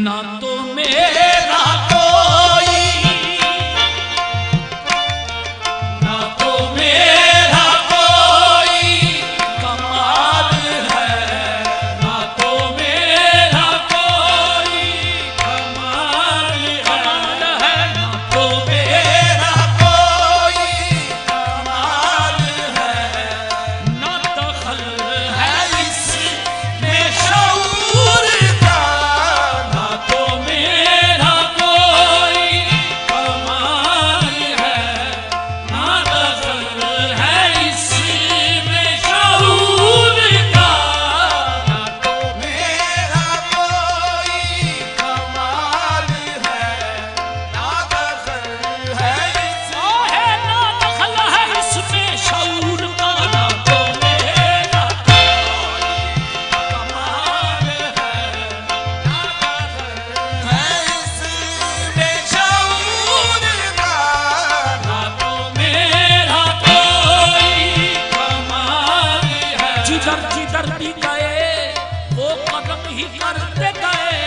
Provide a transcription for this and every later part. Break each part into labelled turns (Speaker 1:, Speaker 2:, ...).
Speaker 1: ना तो मेरा कोई, ना तो मेरा कोई कमाल है, ना तो मेरा कोई कमाल है, ना तो मेरा कोई कमाल है, ना दखल है इसमें शऊर का, ना तो मेरा कोई कमाल है, ना दखल है इसमें शऊर का, ना तो
Speaker 2: मेरा कोई कमाल है, ना दखल है
Speaker 1: है ना दखल है इसमें शऊर का, ना तो मेरा कोई कमाल है, ना दखल
Speaker 2: है इसमें शऊर का,
Speaker 1: ना तो मेरा कोई कमाल है। जिधर जिधर भी गए वो कदम ही करते गए,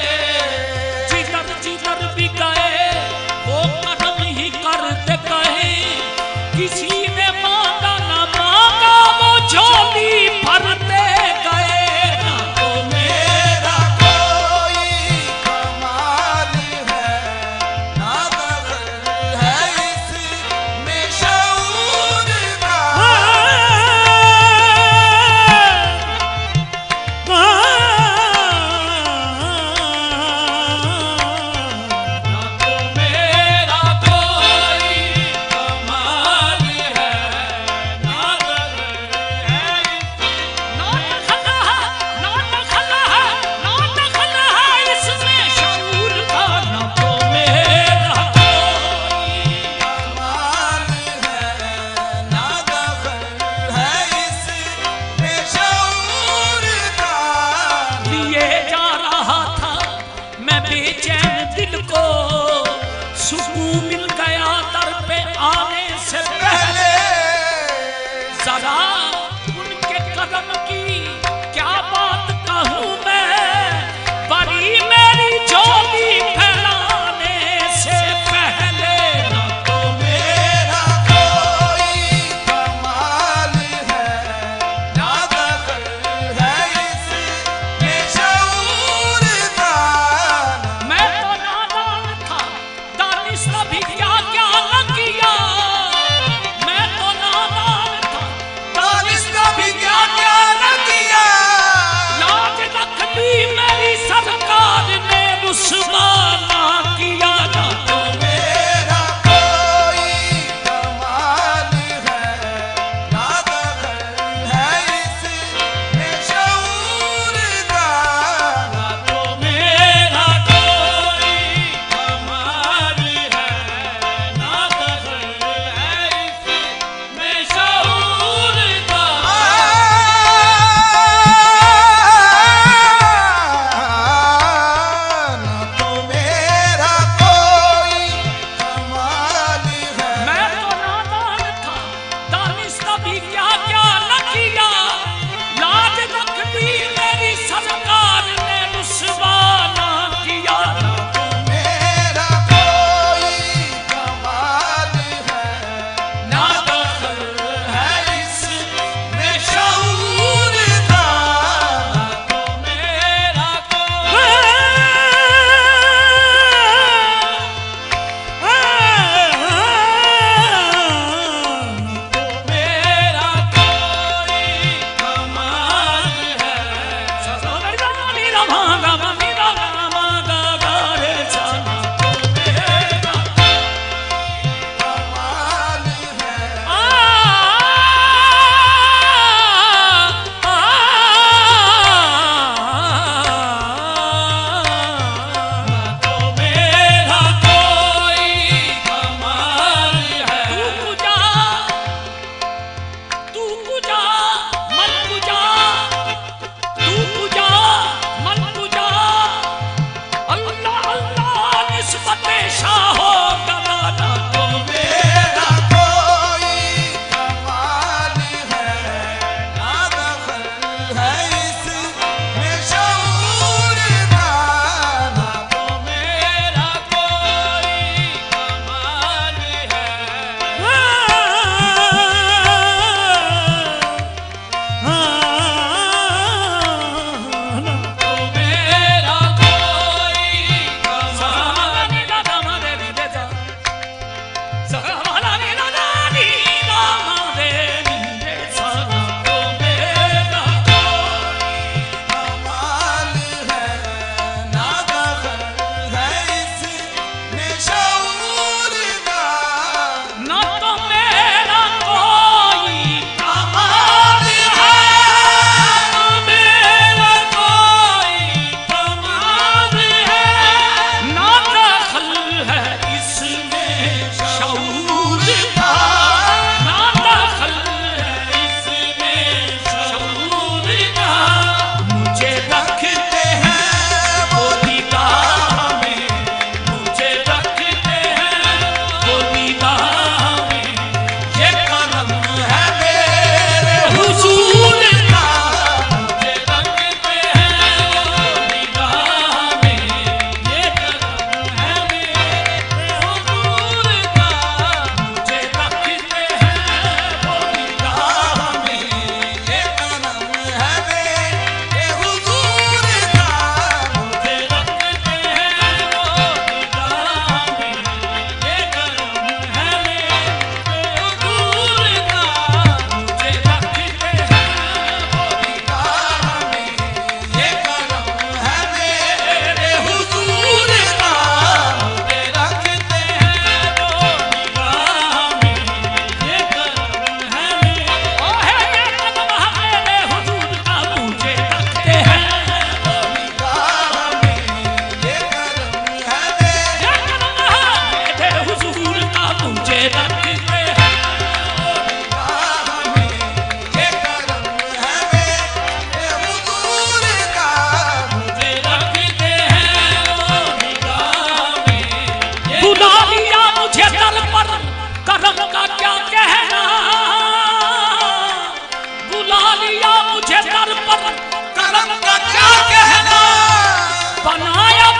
Speaker 1: जिधर जिधर भी गए वो कदम ही करते गए, किसी ने मांगा ना मांगा वो झोली भरते गए, ना तो मेरा
Speaker 2: कोई कमाल है, ना दखल है इसमें शऊर का,
Speaker 1: ना तो मेरा कोई कमाल है, ना दखल है, ना दखल है, ना दखल है इसमें शऊर का, ना तो मेरा कोई
Speaker 2: कमाल है, ना दखल है इसमें शऊर का,
Speaker 1: लिए जा रहा था मैं बेचैन दिल को, सुकून मिल गया दर पे आने से पहले, जरा उनके कदम की क्या बात कहूँ मैं, बड़ी मेरी झोली फैलाने से पहले, ना तो
Speaker 2: मेरा कोई कमाल है, ना दखल है इसमें शऊर का,
Speaker 1: मैं तो नादान था, दानिश भी क्या क्या न किया, मैं तो नादान था, दानिश भी क्या क्या न किया, लाज तक भी मेरी सरकार ने रुस्वा ना किया, ना तो
Speaker 2: मेरा कोई कमाल है, ना दखल है इसमें शऊर का,
Speaker 1: ना तो मेरा कोई कमाल है, ना दखल है इसमें शऊर का।
Speaker 2: ना तो मेरा कोई कमाल है,
Speaker 1: मैं तो नादान था, दानिश भी क्या क्या न किया, लाज तक भी मेरी सरकार ने रुस्वा ना किया, ना तो
Speaker 2: मेरा कोई कमाल है,
Speaker 1: ना दखल है इसमें शऊर का, ना तो मेरा कोई मेरा कोई कमाल है, ससुराली रमागा ममीरा रमागा गारे चला, तो मेरा
Speaker 2: कमाल है,
Speaker 1: ना तो मेरा कोई कमाल है। तू कुजा मन कुजा, तू कुजा मन कुजा, अल्लाह अल्लाह निस्बते शाहो गदा, ना तो मेरा
Speaker 2: कोई कमाल है, ना दखल है इसमें शऊर का,
Speaker 1: तो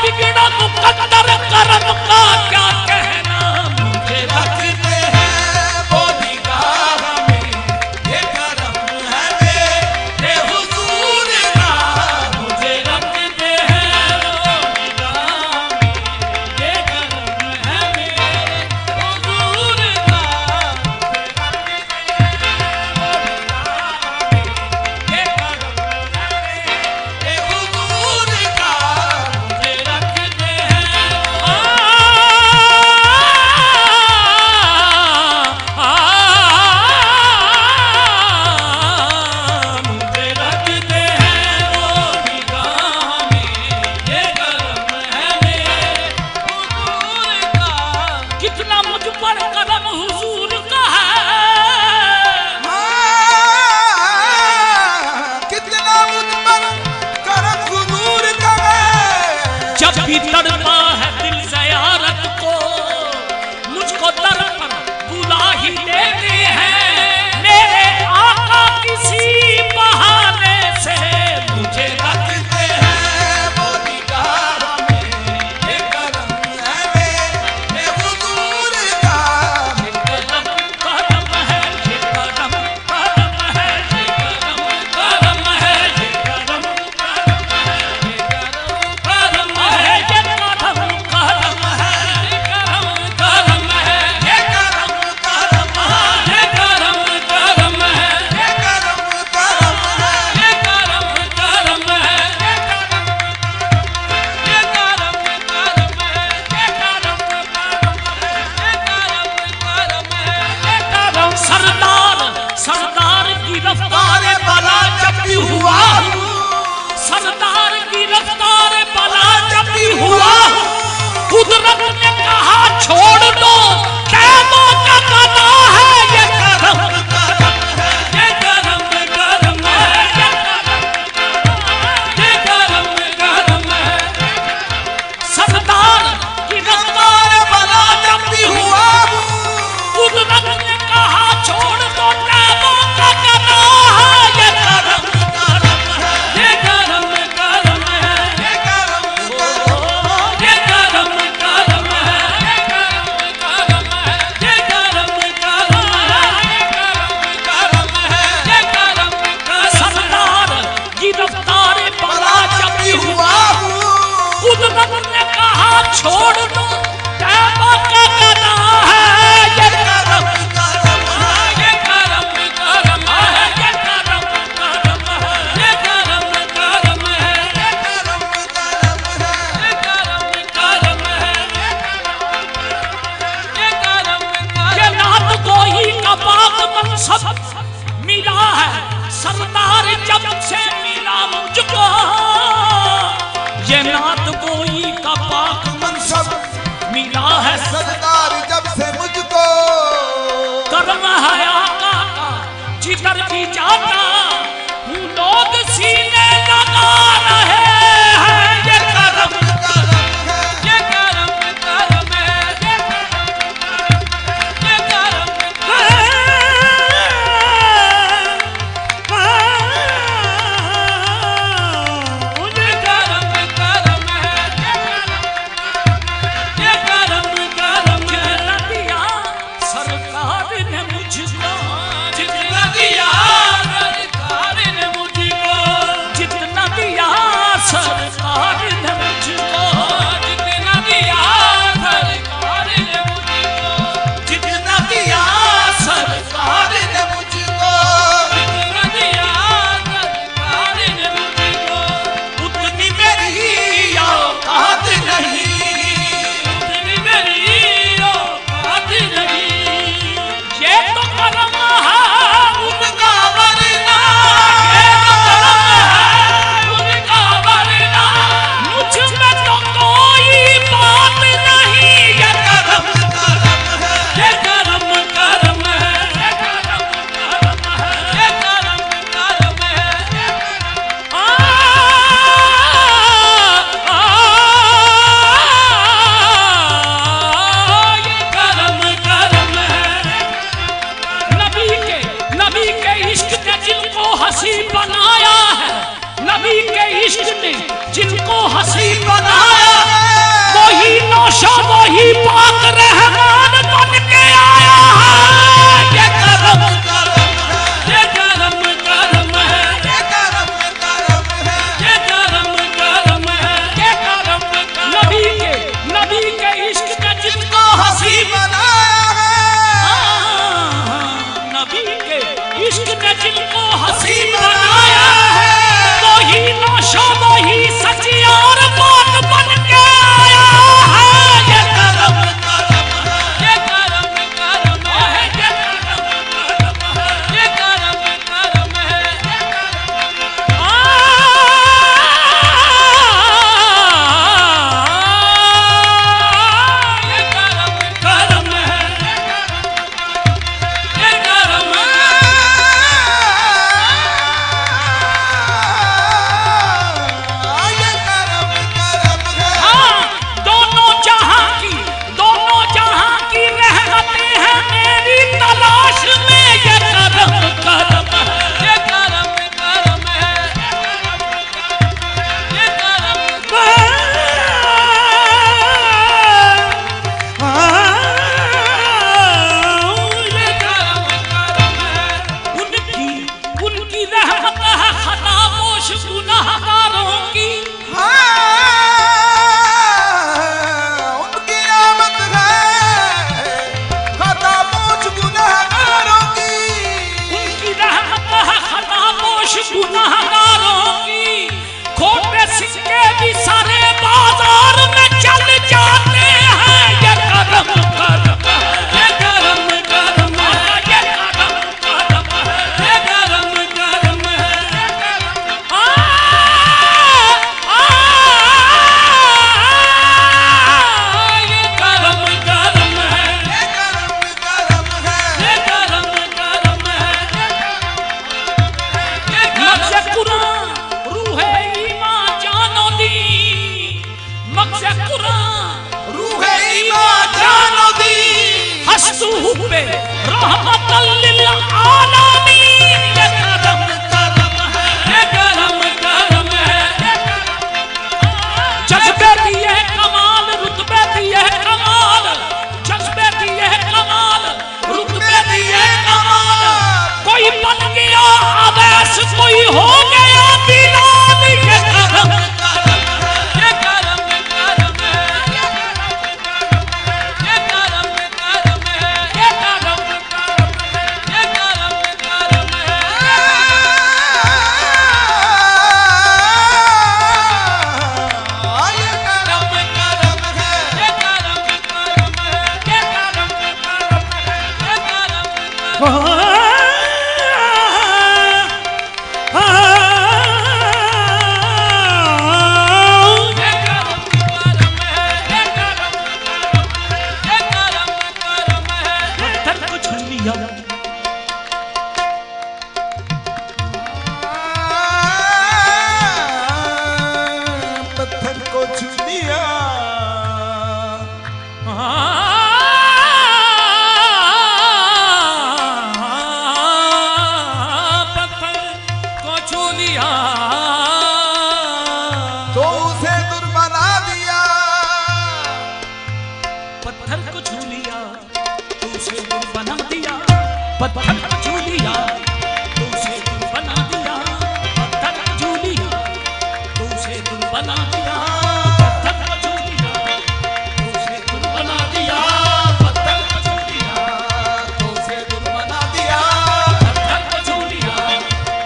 Speaker 1: बिगड़ा मुकद्दर करम का क्या कहना, मुझे
Speaker 2: रखते हैं वो निगाह में, ये करम है मेरे हुजूर का।
Speaker 1: मुझे रखते हैं वो निगाह में, ये करम है मेरे हुजूर का। ये करम
Speaker 2: ये हुजूर का।
Speaker 1: मुझे रखते हैं मुझे रखते हैं वो निगाह में, ये करम है मेरे हुजूर का। कितना मुझ पर करम हुजूर का है,
Speaker 2: हाँ, कितना मुझ पर करम हुजूर का है।
Speaker 1: जब भी तड़पा है दिल ज़ियारत को, मुझको दर पर बुला ही देते हैं मेरे आका किसी बहाने से। मुझे
Speaker 2: रखते हैं वो निगाह में, ये करम है मेरे हुजूर का।
Speaker 1: करम करम है, ये करम करम है, ये करम करम है, ये करम करम है, ये करम करम है, ये करम करम है, ये करम करम है,
Speaker 2: ये करम करम है,
Speaker 1: ये करम करम है,
Speaker 2: ये करम करम है।
Speaker 1: ये करम करम है, ये करम करम है, ये करम करम है, ये करम। सरदार सरदार की रफ्तार बला जब भी हुआ, सरदार की रफ्तार बला जब भी हुआ, कुदरत ने कहा छोड़ दो, कैमों का गदा है। ये करम करम है, ये करम करम है, ये करम करम है। सरदार की रफ्तार बला जब भी हुआ, कुदरत ने कहा छोड़ दो, कैमों का गदा है। ये करम करम है, ये करम करम है,
Speaker 2: ये करम
Speaker 1: ये करम करम है, ये करम करम है, ये करम करम। सरदार की रफ्तार बला जब भी हुआ, कुदरत ने कहा छोड़ दो, कैमों का गदा है। ये करम करम है, ये करम करम है, ये करम करम है, ये करम करम है, ये करम करम है, ये करम करम। ये नात कोई का बाग मनसब मिला है, सरदार जब से मिला मुझको। ये नात कोई का बाग
Speaker 2: मनसब रूहे ईमान जानो दी
Speaker 1: हस्तु हुब्बे रहमतल लिल आलमीन। ये करम करम है, ये करम करम है। जज्बे दिए कमाल, रुतबे दिए कमाल, जज्बे दिए कमाल, रुतबे दिए कमाल। कोई बन गया अवैस, कोई हो गया बिलाल। ये करम करम है, ये करम करम है, ये करम करम है, ये करम करम है, ये करम करम है।
Speaker 2: ये करम करम है।
Speaker 1: ये करम करम है, ये करम करम है, ये करम करम है।
Speaker 2: पत्थर को छू लिया,
Speaker 1: पत्थर को छू लिया
Speaker 2: तो उसे दूर बना दिया।
Speaker 1: पत्थर को छू लिया तो उसे दूर बना दिया। पत्थर को छू लिया तो उसे दूर बना दिया। पत्थर को छू लिया तो उसे दूर बना दिया। पत्थर को छू लिया तो उसे दूर बना दिया। पत्थर को छू लिया
Speaker 2: तो उसे दूर बना दिया।
Speaker 1: पत्थर को छू लिया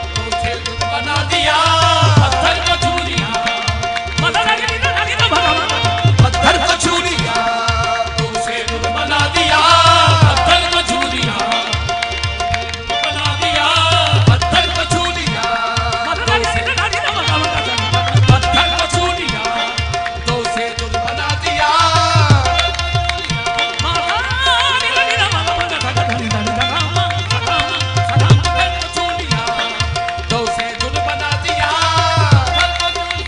Speaker 1: तो उसे दूर बना दिया। पत्थर को छू लिया पत्थर
Speaker 2: पत्थर को छू लिया
Speaker 1: तो उसे दूर बना दिया। पत्थर को छू लिया बना दिया। पत्थर को छू लिया पत्थर को छू लिया तो उसे दूर बना दिया।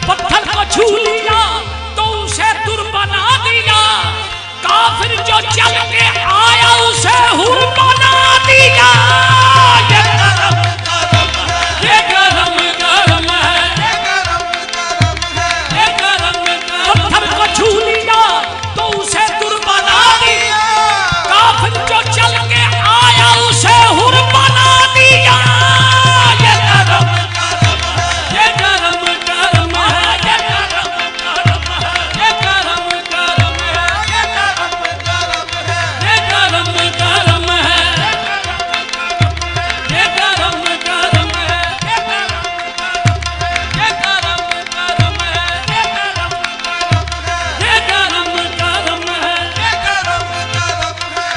Speaker 1: पत्थर को छू लिया तो उसे दूर बना दिया। काफिर जो चल के आया उसे हुर बना दिया। ये करम करम है, ये करम करम है,
Speaker 2: ये करम करम है।
Speaker 1: ये करम करम। पत्थर को छू लिया तो उसे दूर बना दिया। काफिर जो चल के आया उसे हुर बना दिया। ये करम करम है, ये करम करम है, ये करम करम है, ये करम करम है,
Speaker 2: ये करम करम है।
Speaker 1: ये करम करम है, ये करम करम है, ये करम करम है, ये करम करम है,
Speaker 2: ये करम करम है।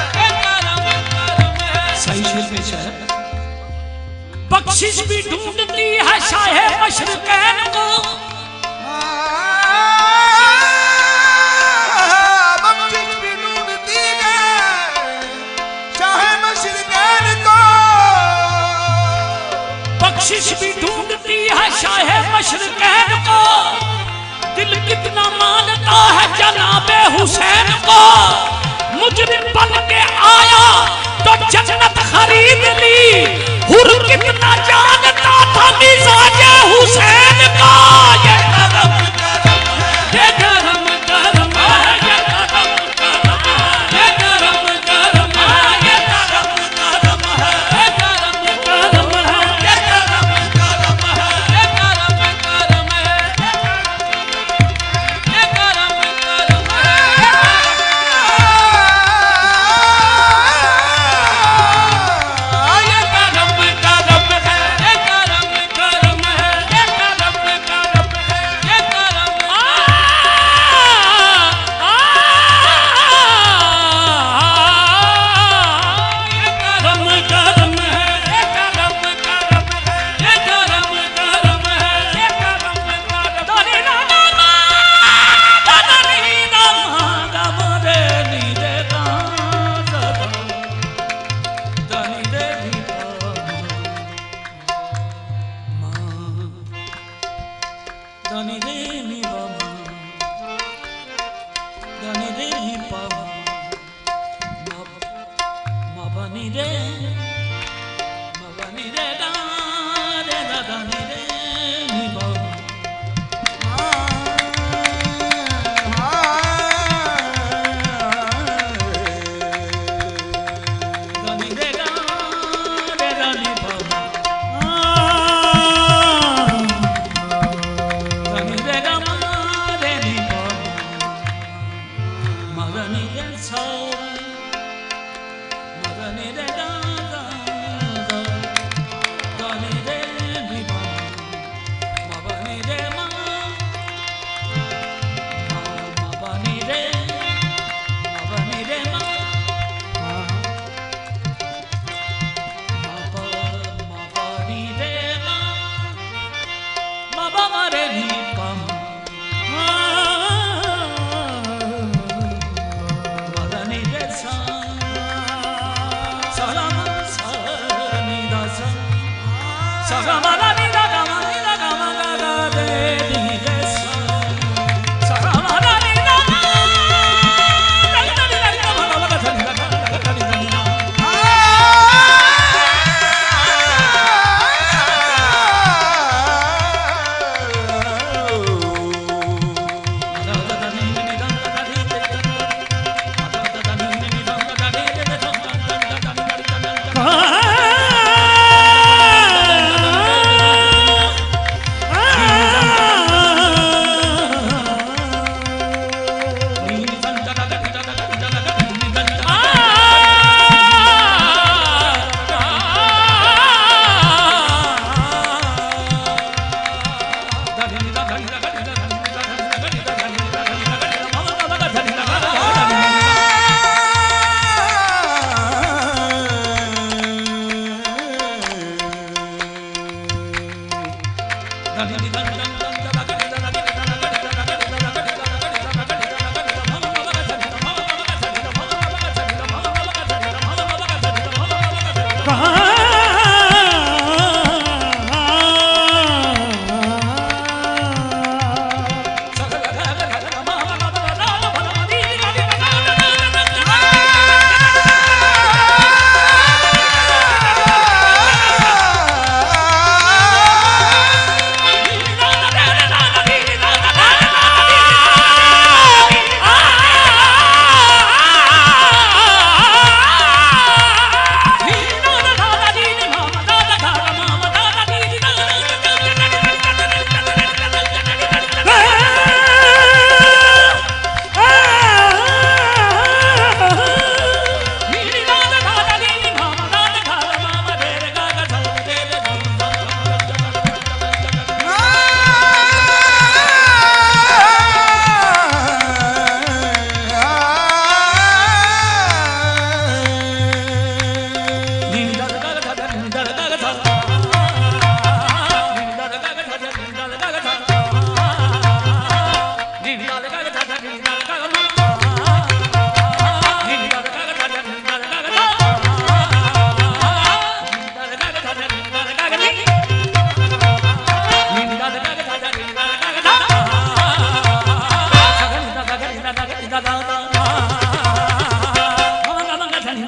Speaker 1: ये करम करम है। सही शेर पेश है। बख्शिश भी ढूंढती है शाहे मशरकैन को।
Speaker 2: बख्शिश भी ढूंढती है शाहे मशरकैन को।
Speaker 1: बख्शिश भी ढूंढती है शाहे मशरकैन को। दिल कितना मानता है जनाबे हुसैन को। मुजरिम बन के आया तो जन्नत खरीद ली। हुर कितना जानता था मिजाजे हुसैन का। ये करम करम है, ये करम करम है, ये करम करम है, ये करम करम है, ये करम करम है, ये करम करम है, ये करम करम है, ये करम करम है, ये करम करम है। ये करम करम है, ये करम करम है, ये करम దని రే ప మ బని రే దా రే ద దని రే ని ప దని రే గా రే ద ని ప దని రే గా మ రే ని ప మ దని రే స మ దని రే దా దా దా దని రే ని ప మ బని రే మ బని రే మ బని రే మ బ మ రే ని ప మ దని రే స స ల మ స ని ద స స గ మ ల ని ద గ మ ని ద గ మ గ గ రే ని రే స స గ మ ల ని ద గ ద ని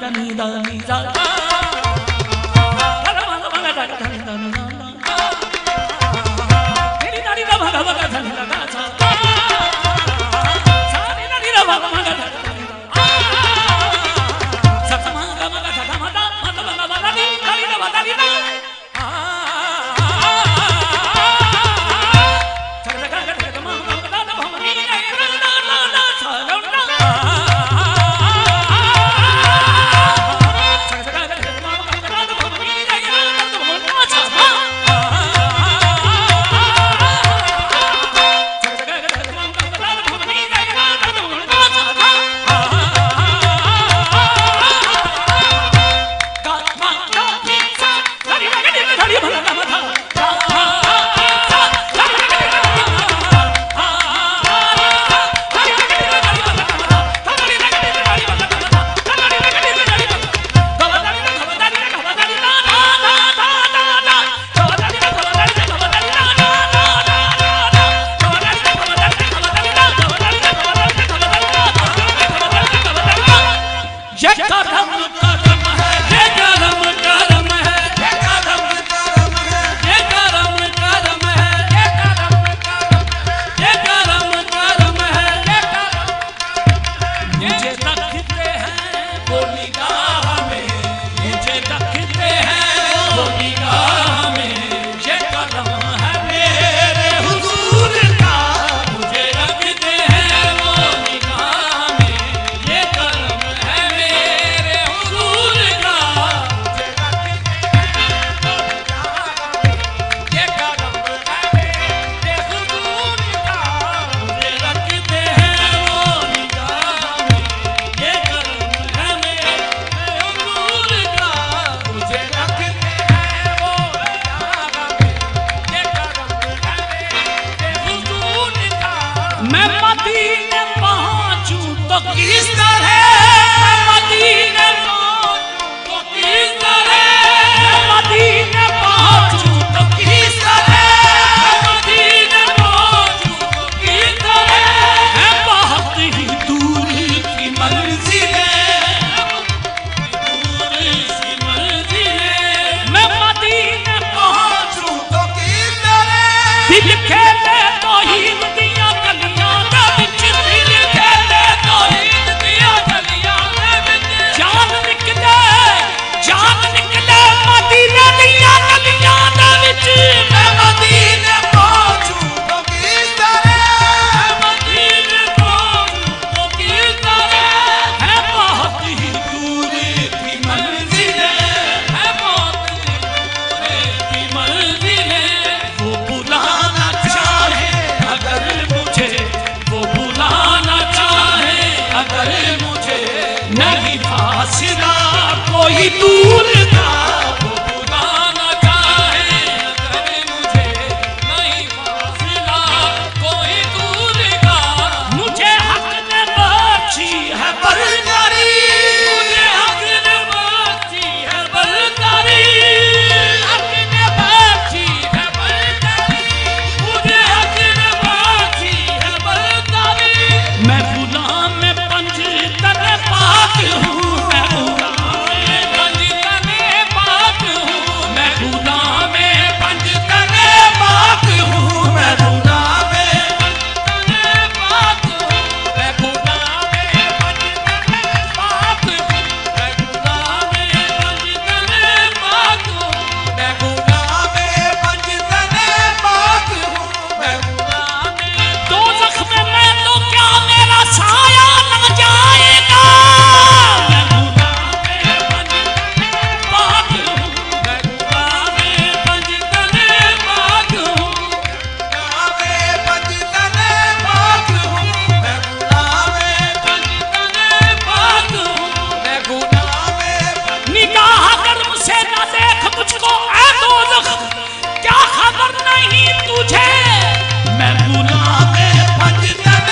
Speaker 1: ద ని ద ని ద మ ల మ గ ధ ని ద గ ద గ ద ని ద ని ద ये करम करम है, ये करम करम है, ये करम करम है, ये करम करम है, ये करम करम है, ये करम करम है, ये करम। मुझे रखते हैं वो निगाह में, मुझे रखते हैं वो निगाह में, ये करम है मेरे हुजूर का। मुझे रखते हैं वो निगाह में, ये करम है मेरे हुजूर का। मुझे रखते हैं वो निगाह में, ये करम है मेरे हुजूर का। मुझे रखते हैं वो निगाह में, ये करम है मेरे हुजूर का। मुझे रखते हैं वो निगाह में, ये करम है मेरे हुजूर का। मैं मदीने पहुंचूं तो किस तरह, मैं मदीने पहुंचूं तो किस तरह, मैं मदीने पहुंचूं तो किस तरह, मैं मदीने पहुंचूं तो किस तरह। है बहुत ही दूर की मंजिल है, दूर सी मंजिल है। मैं मदीने पहुंचूं
Speaker 2: तो किस तरह
Speaker 1: दिल खेले तौहीद दिया गलियां दे विच, दिल खेले तौहीद दिया गलियां दे विच। जान निकले मदीने दिया गलियां दे विच। मैं मदीने
Speaker 2: पहुंचूं तो किस तरह
Speaker 1: मदीने पहुंचूं तो किस तरह। है बहुत ही दूर की मंजिल है बहुत ही दूर की मंजिल है। वो बुलाना चाहे अगर मुझे, वो बुलाना चाहे अगर मुझे, नहीं फासला कोई दूर का। वो बुलाना चाहे अगर मुझे, नहीं फासला कोई दूर का। मुझे हक ने बख्शी है बरदारी, मुझे हक ने बख्शी है बरदारी, हक ने बख्शी है बरदारी, मुझे हक ने बख्शी है बरदारी। मैं गुलाम में पंजतन पाक हूँ, मैं गुलाम में पंजतन पाक हूँ, मैं गुलाम में पंजतन पाक हूँ, मैं गुलाम में पंजतन पाक हूँ, मैं गुलाम में पंजतन पाक हूँ, मैं गुलाम में पंजतन पाक हूँ, मैं गुलाम में पंजतन पाक हूँ, मैं गुलाम में। दोज़ख में मैं तो क्या मेरा साया न जाएगा। मैं गुलाम में पंजतन पाक हूँ, मैं गुलाम में पंजतन पाक हूँ।
Speaker 2: आवे पंजतन पाक हूँ मैं गुलामे
Speaker 1: पंजतन पाक हूँ, मैं गुलाम। निगाह गर्म से न देख मुझको ऐ दोज़ख, क्या खबर नहीं तुझे। मैं गुलाम
Speaker 2: पंजतन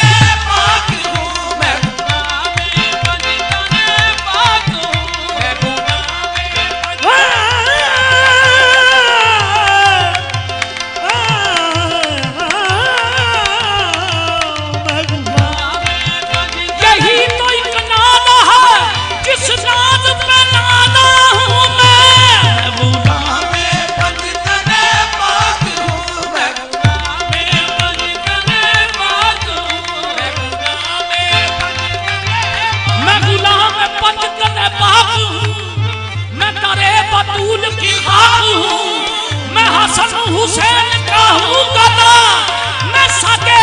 Speaker 2: पाक हूँ मैं
Speaker 1: गुलाम पंजतन पाक हूँ, मैं यही तो एक नादा है जिस नाद पे नादा हूँ मैं गुलाम।
Speaker 2: पंजतन पाक हूँ मैं
Speaker 1: गुलाम पंजतन पाक हूँ, मैं गुलाम मैं गुलाम पंजतन पाक हूँ। मैं दरे बतूल की खाक हूँ, मैं हसन हुसैन का हूँ गदा, मैं सगे